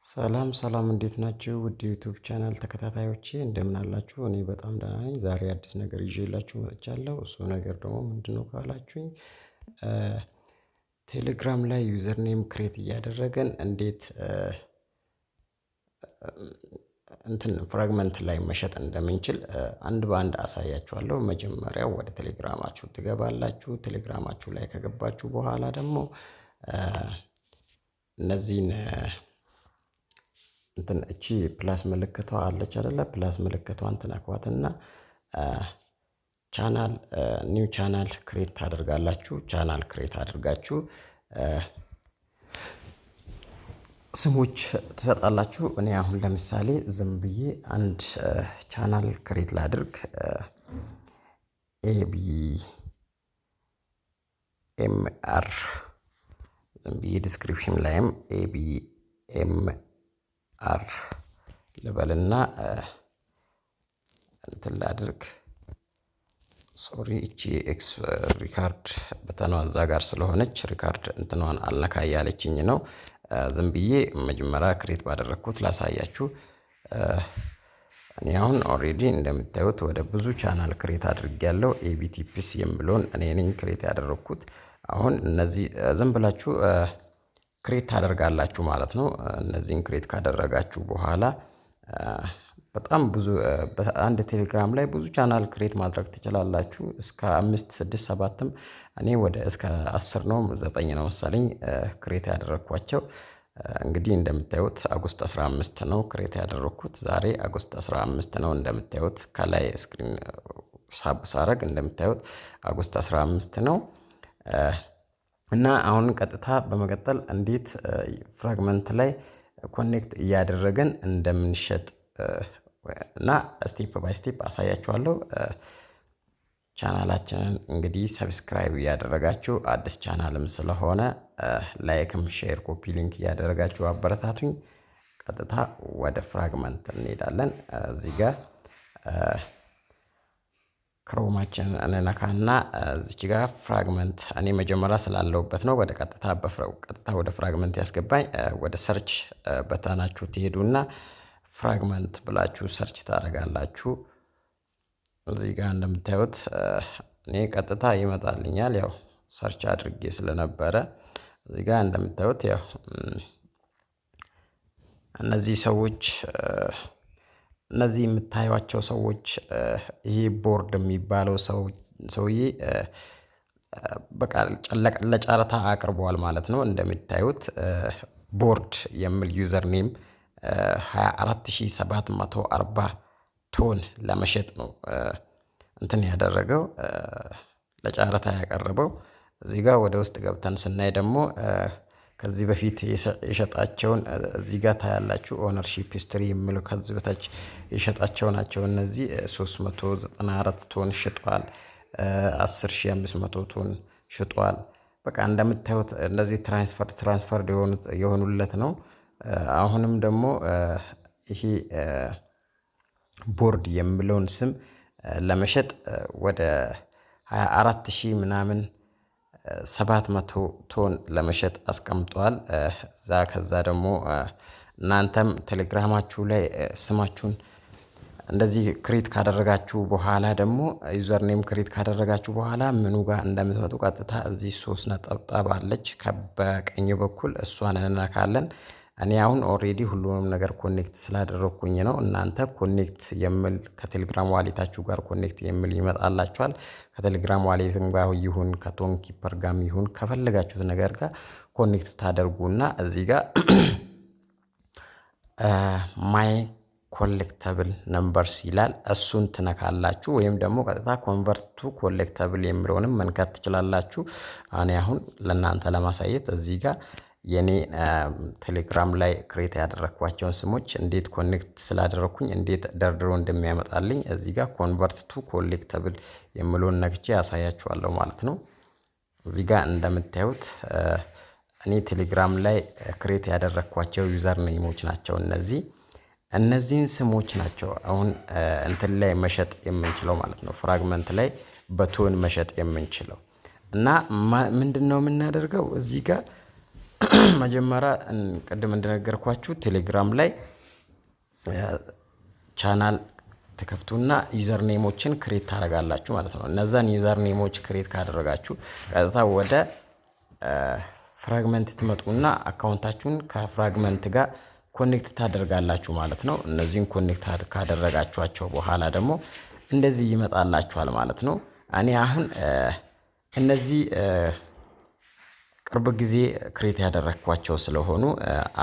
ሰላም ሰላም እንዴት ናችሁ? ውድ ዩቲዩብ ቻናል ተከታታዮቼ እንደምን አላችሁ? እኔ በጣም ደህና ነኝ። ዛሬ አዲስ ነገር ይዤላችሁ መጥቻለሁ። እሱ ነገር ደግሞ ምንድነው ካላችሁኝ ቴሌግራም ላይ ዩዘር ኔም ክሬት እያደረገን እንዴት እንትን ፍራግመንት ላይ መሸጥ እንደምንችል አንድ በአንድ አሳያችኋለሁ። መጀመሪያ ወደ ቴሌግራማችሁ ትገባላችሁ። ቴሌግራማችሁ ላይ ከገባችሁ በኋላ ደግሞ እነዚህን እንትን እቺ ፕላስ ምልክቷ አለች አይደለ? ፕላስ ምልክቷን ትነኳትና ቻናል ኒው ቻናል ክሬት ታደርጋላችሁ። ቻናል ክሬት አድርጋችሁ ስሞች ትሰጣላችሁ። እኔ አሁን ለምሳሌ ዝም ብዬ አንድ ቻናል ክሬት ላድርግ። ኤቢ ኤምአር ዝም ብዬ ዲስክሪፕሽን ላይም ኤቢ ኤምአር ልበልና እንትን ላድርግ። ሶሪ እቺ ኤክስ ሪካርድ በተኗ እዛ ጋር ስለሆነች ሪካርድ እንትኗን አልነካ እያለችኝ ነው። ዝም ብዬ መጀመሪያ ክሬት ባደረግኩት ላሳያችሁ። እኔ አሁን ኦሬዲ እንደምታዩት ወደ ብዙ ቻናል ክሬት አድርጌያለሁ። ኤቢቲፒስ የሚለውን እኔ ነኝ ክሬት ያደረግኩት። አሁን እነዚህ ዝም ብላችሁ ክሬት ታደርጋላችሁ ማለት ነው። እነዚህን ክሬት ካደረጋችሁ በኋላ በጣም ብዙ በአንድ ቴሌግራም ላይ ብዙ ቻናል ክሬት ማድረግ ትችላላችሁ። እስከ 5 6 7ም እኔ ወደ እስከ 10 ነው 9 ነው መሰለኝ ክሬት ያደረኳቸው። እንግዲህ እንደምታዩት አጎስት 15 ነው ክሬት ያደረኩት። ዛሬ አጎስት 15 ነው። እንደምታዩት ከላይ ስክሪን ሳረግ እንደምታዩት አጎስት 15 ነው። እና አሁን ቀጥታ በመቀጠል እንዴት ፍራግመንት ላይ ኮኔክት እያደረገን እንደምንሸጥ እና ስቴፕ ባይ ስቴፕ አሳያችኋለሁ። ቻናላችንን እንግዲህ ሰብስክራይብ እያደረጋችሁ አዲስ ቻናልም ስለሆነ ላይክም ሼር ኮፒ ሊንክ እያደረጋችሁ አበረታቱኝ። ቀጥታ ወደ ፍራግመንት እንሄዳለን። እዚህ ጋር ክሮማችን እንነካና እዚች ጋር ፍራግመንት እኔ መጀመሪያ ስላለሁበት ነው ወደ ቀጥታ ወደ ፍራግመንት ያስገባኝ። ወደ ሰርች በተናችሁ ትሄዱና ፍራግመንት ብላችሁ ሰርች ታደርጋላችሁ። እዚህ ጋር እንደምታዩት እኔ ቀጥታ ይመጣልኛል። ያው ሰርች አድርጌ ስለነበረ እዚህ ጋር እንደምታዩት ያው እነዚህ ሰዎች እነዚህ የምታዩቸው ሰዎች ይሄ ቦርድ የሚባለው ሰውዬ በቃ ለጨረታ አቅርበዋል ማለት ነው። እንደምታዩት ቦርድ የሚል ዩዘር ኔም 24740 ቶን ለመሸጥ ነው እንትን ያደረገው ለጨረታ ያቀረበው። እዚህ ጋር ወደ ውስጥ ገብተን ስናይ ደግሞ ከዚህ በፊት የሸጣቸውን እዚህ ጋር ታያላችሁ። ኦነርሺፕ ሂስትሪ የሚለው ከዚህ በታች የሸጣቸው ናቸው። እነዚህ 394 ቶን ሽጧል። 10500 ቶን ሽጧል። በቃ እንደምታዩት እነዚህ ትራንስፈር የሆኑለት ነው። አሁንም ደግሞ ይሄ ቦርድ የሚለውን ስም ለመሸጥ ወደ 24000 ምናምን 700 ቶን ለመሸጥ አስቀምጧል። ከዛ ደግሞ እናንተም ቴሌግራማችሁ ላይ ስማችሁን እንደዚህ ክሬት ካደረጋችሁ በኋላ ደግሞ ዩዘር ኔም ክሬት ካደረጋችሁ በኋላ ምኑ ጋር እንደምትመጡ ቀጥታ እዚህ 3 ነጠብጣብ አለች በቀኝ በኩል እሷን እንነካለን። እኔ አሁን ኦሬዲ ሁሉንም ነገር ኮኔክት ስላደረኩኝ ነው። እናንተ ኮኔክት የሚል ከቴሌግራም ዋሌታችሁ ጋር ኮኔክት የሚል ይመጣላችኋል። ከቴሌግራም ዋሌትም ጋር ይሁን ከቶን ኪፐር ጋር ይሁን ከፈለጋችሁት ነገር ጋር ኮኔክት ታደርጉና እዚህ ጋር ማይ ኮሌክተብል ነምበርስ ይላል። እሱን ትነካላችሁ ወይም ደግሞ ቀጥታ ኮንቨርት ቱ ኮሌክተብል የሚለውንም መንካት ትችላላችሁ። እኔ አሁን ለእናንተ ለማሳየት እዚህ ጋር የኔ ቴሌግራም ላይ ክሬት ያደረኳቸውን ስሞች እንዴት ኮኔክት ስላደረኩኝ እንዴት ደርድሮ እንደሚያመጣልኝ እዚህ ጋር ኮንቨርት ቱ ኮሌክተብል የሚለውን ነክቼ ያሳያችኋለሁ ማለት ነው። እዚህ ጋር እንደምታዩት እኔ ቴሌግራም ላይ ክሬት ያደረኳቸው ዩዘር ኔሞች ናቸው። እነዚህን ስሞች ናቸው አሁን እንትን ላይ መሸጥ የምንችለው ማለት ነው። ፍራግመንት ላይ በቶን መሸጥ የምንችለው እና ምንድነው የምናደርገው እዚህ ጋር መጀመሪያ ቅድም እንደነገርኳችሁ ቴሌግራም ላይ ቻናል ተከፍቱና ዩዘር ኔሞችን ክሬት ታደርጋላችሁ ማለት ነው። እነዛን ዩዘር ኔሞች ክሬት ካደረጋችሁ ቀጥታ ወደ ፍራግመንት ትመጡና አካውንታችሁን ከፍራግመንት ጋር ኮኔክት ታደርጋላችሁ ማለት ነው። እነዚህን ኮኔክት ካደረጋችኋቸው በኋላ ደግሞ እንደዚህ ይመጣላችኋል ማለት ነው። እኔ አሁን እነዚህ ቅርብ ጊዜ ክሬት ያደረኳቸው ስለሆኑ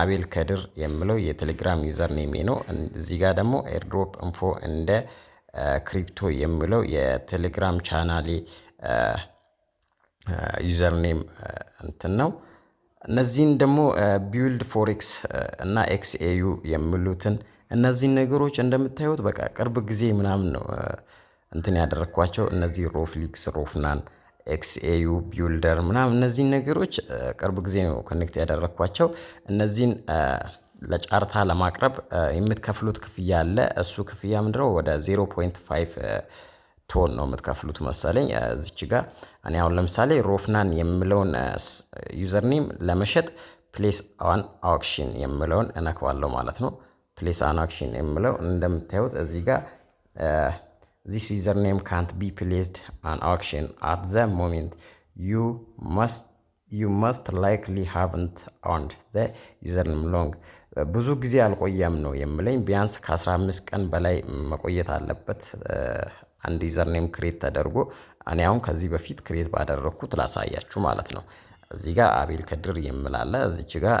አቤል ከድር የምለው የቴሌግራም ዩዘር ኔሜ ነው። እዚህ ጋር ደግሞ ኤርድሮፕ ኢንፎ እንደ ክሪፕቶ የምለው የቴሌግራም ቻናሌ ዩዘር ኔም እንትን ነው። እነዚህን ደግሞ ቢውልድ ፎሬክስ እና ኤክስኤዩ የሚሉትን እነዚህን ነገሮች እንደምታዩት በቃ ቅርብ ጊዜ ምናምን ነው እንትን ያደረኳቸው። እነዚህ ሮፍሊክስ፣ ሮፍናን፣ ኤክስኤዩ፣ ቢውልደር ምናምን እነዚህን ነገሮች ቅርብ ጊዜ ነው ኮኔክት ያደረኳቸው። እነዚህን ለጫርታ ለማቅረብ የምትከፍሉት ክፍያ አለ። እሱ ክፍያ ምንድነው? ወደ 0.5 ቶን ነው የምትከፍሉት መሰለኝ። እዚች ጋር እኔ አሁን ለምሳሌ ሮፍናን የምለውን ዩዘርኔም ለመሸጥ ፕሌስ አን አውክሽን የምለውን እነካዋለሁ ማለት ነው። ፕሌስ አን አውክሽን የምለው እንደምታዩት እዚህ ጋር this username can't be placed on auction at the moment. You must likely haven't owned the username long. ብዙ ጊዜ አልቆየም ነው የምለኝ። ቢያንስ ከ15 ቀን በላይ መቆየት አለበት አንድ ዩዘርኔም ክሬት ተደርጎ። እኔ አሁን ከዚህ በፊት ክሬት ባደረኩት ላሳያችሁ ማለት ነው። እዚህ ጋር አቤል ከድር የምላለ፣ እዚች ጋር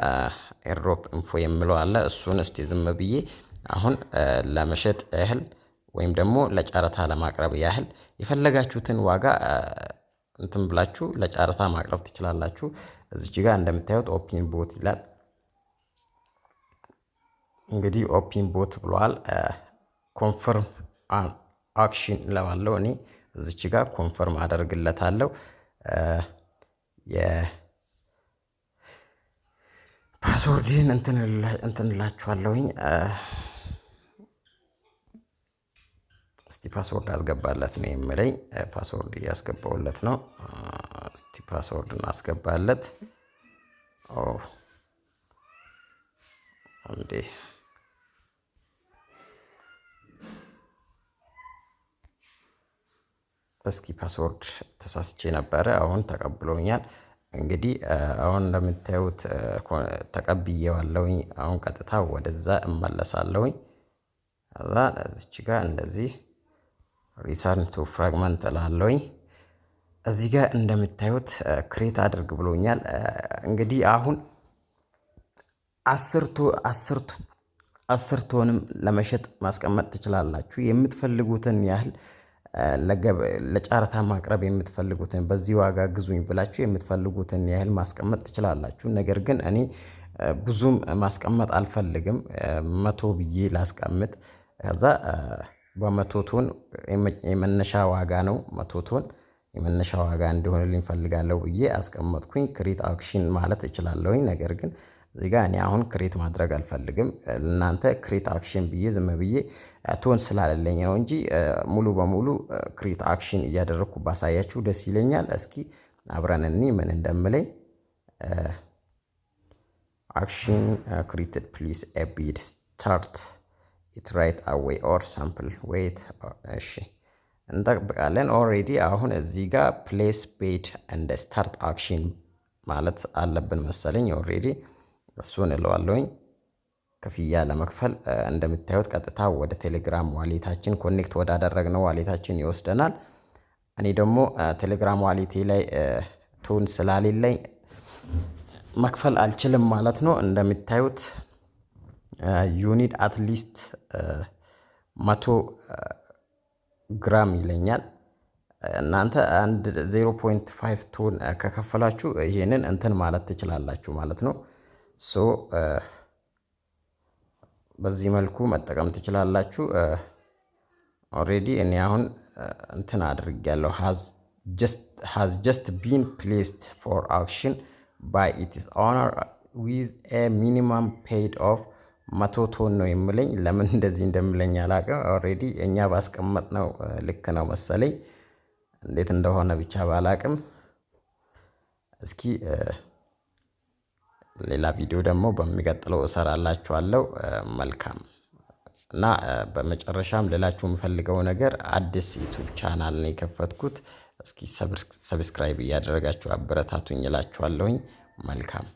ኤርድሮፕ ኢንፎ የምለው አለ። እሱን እስቲ ዝም ብዬ አሁን ለመሸጥ ያህል ወይም ደግሞ ለጨረታ ለማቅረብ ያህል የፈለጋችሁትን ዋጋ እንትን ብላችሁ ለጨረታ ማቅረብ ትችላላችሁ። እዚች ጋር እንደምታዩት ኦፕን ቦት ይላል። እንግዲህ ኦፕን ቦት ብሏል። ኮንፈርም አክሽን እለዋለሁ። እኔ እዚች ጋር ኮንፈርም አደርግለታለሁ። የፓስወርድን እንትን እላችኋለሁኝ። እስቲ ፓስወርድ አስገባለት ነው የምለኝ። ፓስወርድ እያስገባውለት ነው። እስቲ ፓስወርድ እናስገባለት። እንዴ እስኪ ፓስወርድ ተሳስቼ ነበረ። አሁን ተቀብሎኛል። እንግዲህ አሁን እንደምታዩት ተቀብዬዋለሁኝ። አሁን ቀጥታ ወደዛ እመለሳለሁኝ። ከዛ እዚች ጋር እንደዚህ ሪተርን ቱ ፍራግመንት እላለሁኝ። እዚህ ጋር እንደምታዩት ክሬት አድርግ ብሎኛል። እንግዲህ አሁን 10 ቶንም ለመሸጥ ማስቀመጥ ትችላላችሁ። የምትፈልጉትን ያህል ለጨረታ ማቅረብ የምትፈልጉትን በዚህ ዋጋ ግዙኝ ብላችሁ የምትፈልጉትን ያህል ማስቀመጥ ትችላላችሁ። ነገር ግን እኔ ብዙም ማስቀመጥ አልፈልግም። 100 ብዬ ላስቀምጥ። ከዛ በ100 ቶን የመነሻ ዋጋ ነው። 100 ቶን የመነሻ ዋጋ እንዲሆንልኝ ፈልጋለሁ ብዬ አስቀመጥኩኝ። ክሬት አክሽን ማለት እችላለሁኝ። ነገር ግን እዚህ ጋር እኔ አሁን ክሬት ማድረግ አልፈልግም። እናንተ ክሬት አክሽን ብዬ ዝም ብዬ ቶን ስላለለኝ ነው እንጂ ሙሉ በሙሉ ክሬት አክሽን እያደረግኩ ባሳያችሁ ደስ ይለኛል። እስኪ አብረን እኒ ምን እንደምለኝ። አክሽን ክሬትድ ፕሊዝ ኤ ቢድ ስታርት ኢት ራይት አዌይ ኦር ሳምፕል ዌይት። እሺ እንጠብቃለን። ኦልሬዲ አሁን እዚህ ጋር ፕሌስ ቤድ እንደ ስታርት አክሽን ማለት አለብን መሰለኝ። ኦልሬዲ እሱን እለዋለሁኝ። ክፍያ ለመክፈል እንደምታዩት ቀጥታ ወደ ቴሌግራም ዋሌታችን ኮኔክት ወዳደረግነው ዋሌታችን ይወስደናል። እኔ ደግሞ ቴሌግራም ዋሌቴ ላይ ቶን ስላሌለኝ መክፈል አልችልም ማለት ነው። እንደምታዩት ዩኒድ አትሊስት 100 ግራም ይለኛል። እናንተ አንድ 0.5 ቶን ከከፈላችሁ ይሄንን እንትን ማለት ትችላላችሁ ማለት ነው። ሶ በዚህ መልኩ መጠቀም ትችላላችሁ። ኦልሬዲ እኔ አሁን እንትን አድርጌያለሁ። has just been placed for auction by its owner with a minimum paid of 100 ቶን ነው የምለኝ። ለምን እንደዚህ እንደምለኝ አላውቅም። ኦልሬዲ እኛ ባስቀመጥነው ልክ ነው መሰለኝ። እንዴት እንደሆነ ብቻ ባላውቅም እስኪ ሌላ ቪዲዮ ደግሞ በሚቀጥለው እሰራላችኋለሁ። መልካም እና በመጨረሻም ልላችሁ የምፈልገው ነገር አዲስ ዩቲዩብ ቻናል ነው የከፈትኩት። እስኪ ሰብስክራይብ እያደረጋችሁ አበረታቱኝ እላችኋለሁኝ። መልካም